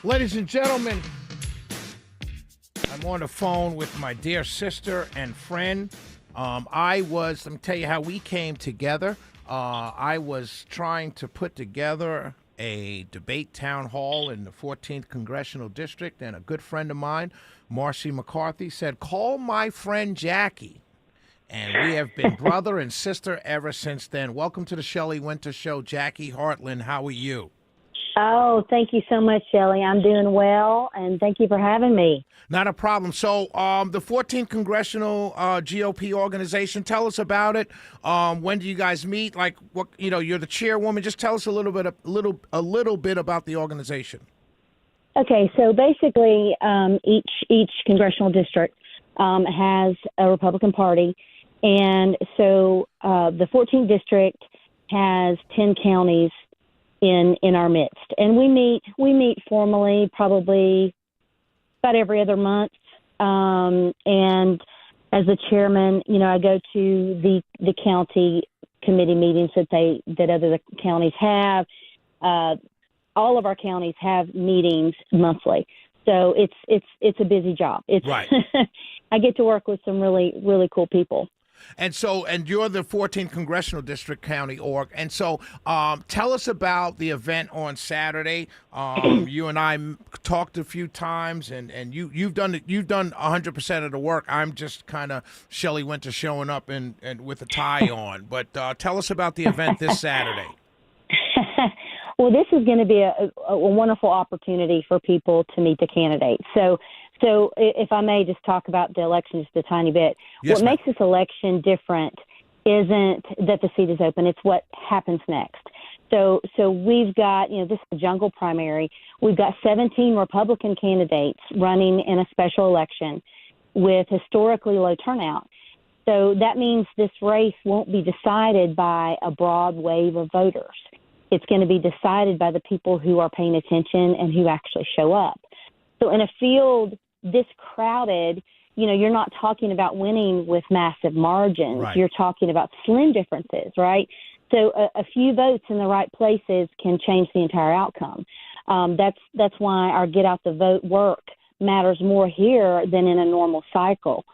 Ladies and gentlemen, I'm on the phone with my dear sister and friend. Let me tell you how we came together. I was trying to put together a debate town hall in the 14th Congressional District, and a good friend of mine, Marcy McCarthy, said, call my friend Jackie. And we have been brother and sister ever since then. Welcome to the Shelley Winter Show, Jackie Hartling. How are you? Oh, thank you so much, Shelley. I'm doing well, and thank you for having me. Not a problem. So the 14th Congressional GOP organization, tell us about it. When do you guys meet? Like, what, you're the chairwoman. Just tell us a little bit about the organization. Okay, so basically each congressional district has a Republican Party, and so the 14th district has 10 counties in our midst, and we meet formally probably about every other month. And as the chairman, I go to the county committee meetings that other counties have. All of our counties have meetings monthly, so it's a busy job. It's right. I get to work with some really, really cool people. And you're the 14th Congressional District County org. And so tell us about the event on Saturday. You and I talked a few times, and you've done 100% of the work. I'm just kind of Shelley Winter showing up and with a tie on. But tell us about the event this Saturday. Well, this is going to be a wonderful opportunity for people to meet the candidates. So if I may just talk about the election just a tiny bit. Yes, what makes this election different isn't that the seat is open. It's what happens next. So we've got, this is a jungle primary. We've got 17 Republican candidates running in a special election with historically low turnout. So that means this race won't be decided by a broad wave of voters. It's going to be decided by the people who are paying attention and who actually show up. So in a field this crowded, you're not talking about winning with massive margins. Right. You're talking about slim differences, right? So a few votes in the right places can change the entire outcome. That's why our get out the vote work matters more here than in a normal cycle.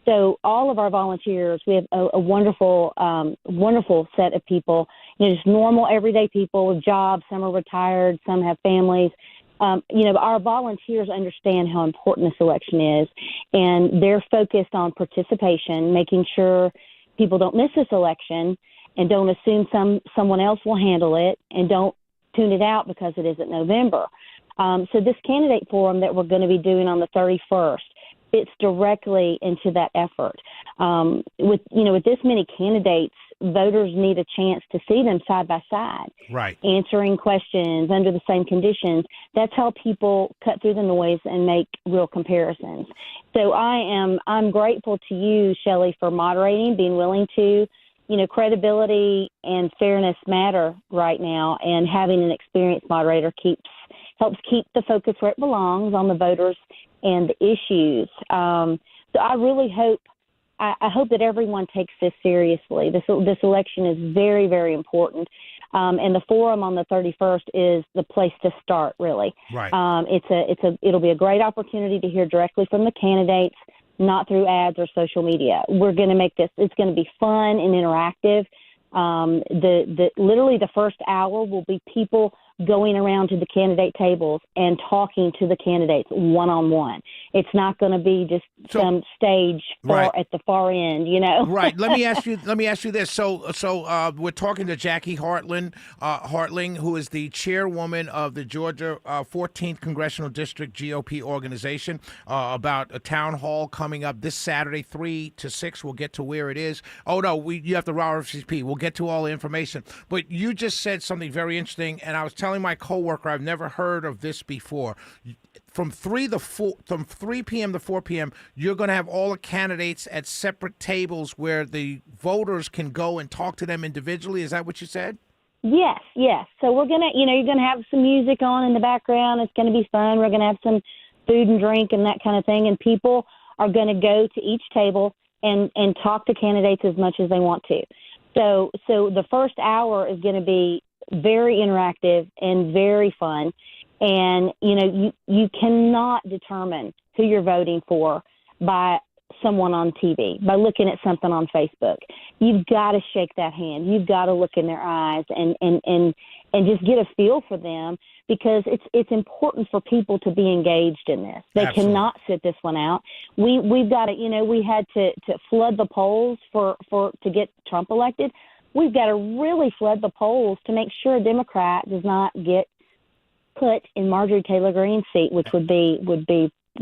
So all of our volunteers, we have a wonderful, wonderful set of people, just normal everyday people with jobs. Some are retired, some have families. Our volunteers understand how important this election is, and they're focused on participation, making sure people don't miss this election and don't assume someone else will handle it, and don't tune it out because it isn't November. So this candidate forum that we're going to be doing on the 31st fits directly into that effort. With this many candidates, voters need a chance to see them side by side, right, answering questions under the same conditions. That's how people cut through the noise and make real comparisons. So I'm grateful to you, Shelley, for moderating, being willing to. Credibility and fairness matter right now, and having an experienced moderator helps keep the focus where it belongs, on the voters and the issues. So I really hope that everyone takes this seriously. This election is very, very important, and the forum on the 31st is the place to start. Really, right. It'll be a great opportunity to hear directly from the candidates, not through ads or social media. We're going to make this. It's going to be fun and interactive. Literally the first hour will be people going around to the candidate tables and talking to the candidates one-on-one. It's not going to be just some stage at the far end, Right. Let me ask you this. So we're talking to Jackie Hartling, who is the chairwoman of the Georgia 14th Congressional District GOP organization, about a town hall coming up this Saturday, 3 to 6. We'll get to where it is. Oh, no, you have the RSVP. We'll get to all the information. But you just said something very interesting, and I was telling my coworker I've never heard of this before. From 3 p.m. to 4 p.m., you're going to have all the candidates at separate tables where the voters can go and talk to them individually. Is that what you said? Yes. So we're going to, you're going to have some music on in the background. It's going to be fun. We're going to have some food and drink and that kind of thing. And people are going to go to each table and talk to candidates as much as they want to. So the first hour is going to be very interactive and very fun. And, you cannot determine who you're voting for by someone on TV, by looking at something on Facebook. You've got to shake that hand. You've got to look in their eyes and just get a feel for them, because it's important for people to be engaged in this. They Absolutely. cannot sit this one out. We've got to, we had to flood the polls to get Trump elected. We've got to really flood the polls to make sure a Democrat does not get put in Marjorie Taylor Greene's seat, which would be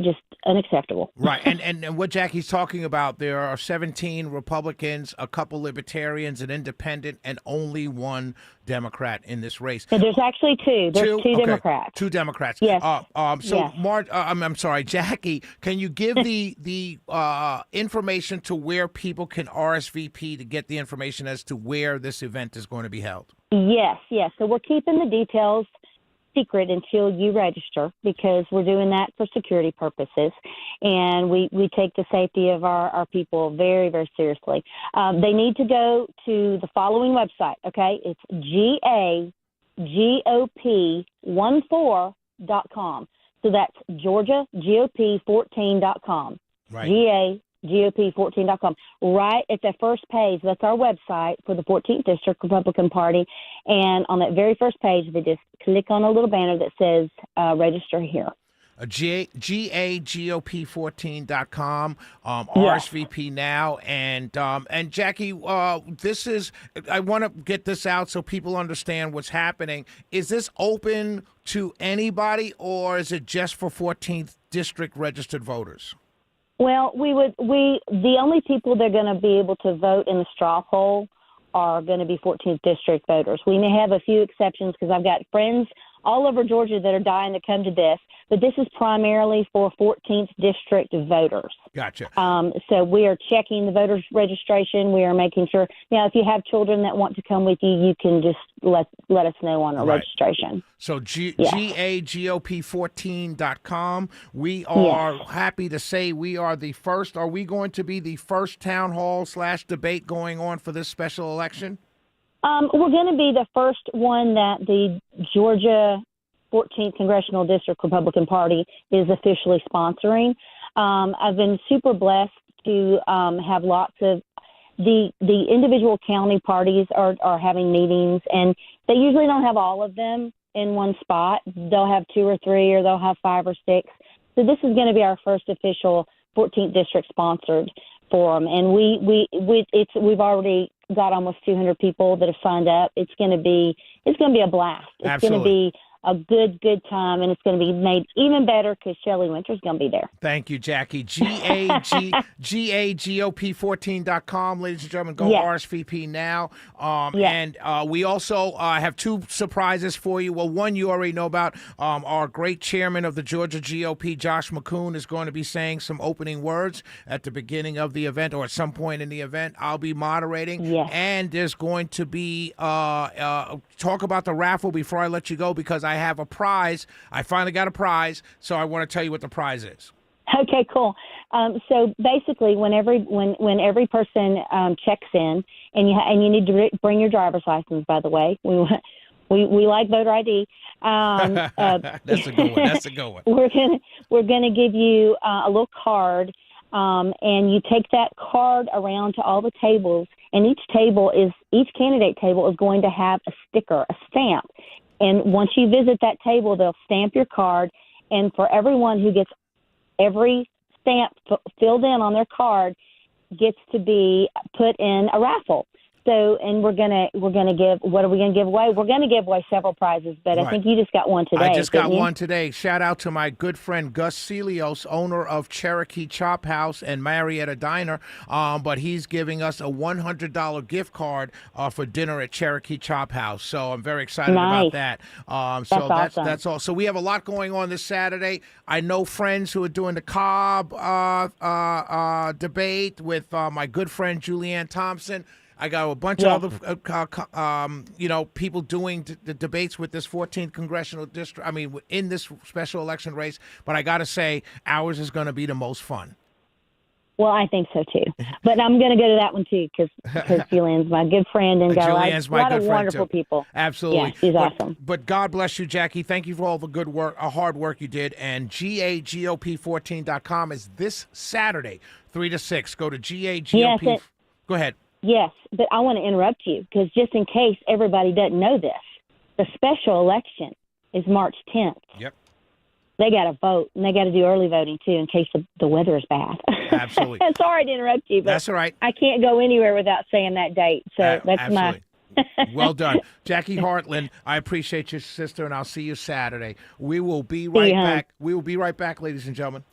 just unacceptable. Right. And what Jackie's talking about, there are 17 Republicans, a couple Libertarians, an independent, and only one Democrat in this race. So there's actually two. There's two Okay. Democrats. Two Democrats. Yes. So, Yes. I'm sorry, Jackie, can you give the information to where people can RSVP to get the information as to where this event is going to be held? Yes. So we're keeping the details secret until you register, because we're doing that for security purposes, and we take the safety of our people very, very seriously. They need to go to the following website, okay? It's GAGOP14.com. So that's GeorgiaGOP14.com. Right. GOP14.com. Right at the first page, that's our website for the 14th District Republican Party. And on that very first page, they just click on a little banner that says register here. GAGOP14.com, RSVP now. And Jackie, I want to get this out so people understand what's happening. Is this open to anybody, or is it just for 14th District registered voters? Well, the only people that are going to be able to vote in the straw poll are going to be 14th District voters. We may have a few exceptions, because I've got friends all over Georgia that are dying to come to this, but this is primarily for 14th District voters. Gotcha. So we are checking the voters registration. We are making sure, if you have children that want to come with you, you can just let us know on our registration. So GAGOP14.com. We are happy to say we are the first. Are we going to be the first town hall / debate going on for this special election? We're going to be the first one that the Georgia 14th Congressional District Republican Party is officially sponsoring. I've been super blessed to have lots of the individual county parties are having meetings, and they usually don't have all of them in one spot. They'll have 2 or 3, or they'll have 5 or 6. So this is going to be our first official 14th District sponsored forum, and we've already got almost 200 people that have signed up. It's going to be a blast. It's Absolutely. going to be a good time, and it's going to be made even better because Shelley Winter's going to be there. Thank you, Jackie. GAGOP14.com, ladies and gentlemen. Go RSVP now. And we also have 2 surprises for you. Well, one you already know about. Our great chairman of the Georgia GOP, Josh McCoon, is going to be saying some opening words at the beginning of the event, or at some point in the event. I'll be moderating. Yes. And there's going to be talk about the raffle before I let you go, because I have a prize. I finally got a prize, so I want to tell you what the prize is. Okay, cool. So basically, when every person checks in, and you need to bring your driver's license. By the way, we like voter ID. That's a good one. That's a good one. We're gonna give you a little card, and you take that card around to all the tables, and each candidate table is going to have a sticker, a stamp. And once you visit that table, they'll stamp your card, and for everyone who gets every stamp filled in on their card gets to be put in a raffle. So, and we're gonna give. What are we gonna give away? We're gonna give away several prizes, but I think you just got one today. I just got one today. Shout out to my good friend Gus Celios, owner of Cherokee Chop House and Marietta Diner. But he's giving us a $100 gift card for dinner at Cherokee Chop House. So I'm very excited about that. So awesome. that's all. So we have a lot going on this Saturday. I know friends who are doing the Cobb debate with my good friend Julianne Thompson. I got a bunch of other, people doing the debates with this 14th Congressional District. I mean, in this special election race. But I got to say, ours is going to be the most fun. Well, I think so too. But I'm going to go to that one too because Julianne's my good friend and got Julianne's a my lot good of friend wonderful too. people. Absolutely. Yeah, she's awesome. But God bless you, Jackie. Thank you for all the good work, hard work you did. And GAGOP14.com is this Saturday, 3 to 6. Go to GAGOP. Yes, Go ahead. Yes, but I want to interrupt you because just in case everybody doesn't know this, the special election is March 10th. Yep. They got to vote, and they got to do early voting, too, in case the weather is bad. Absolutely. Sorry to interrupt you, but that's all right. I can't go anywhere without saying that date. So that's absolutely. my... Well done. Jackie Hartling, I appreciate your sister, and I'll see you Saturday. We will be right back. We will be right back, ladies and gentlemen.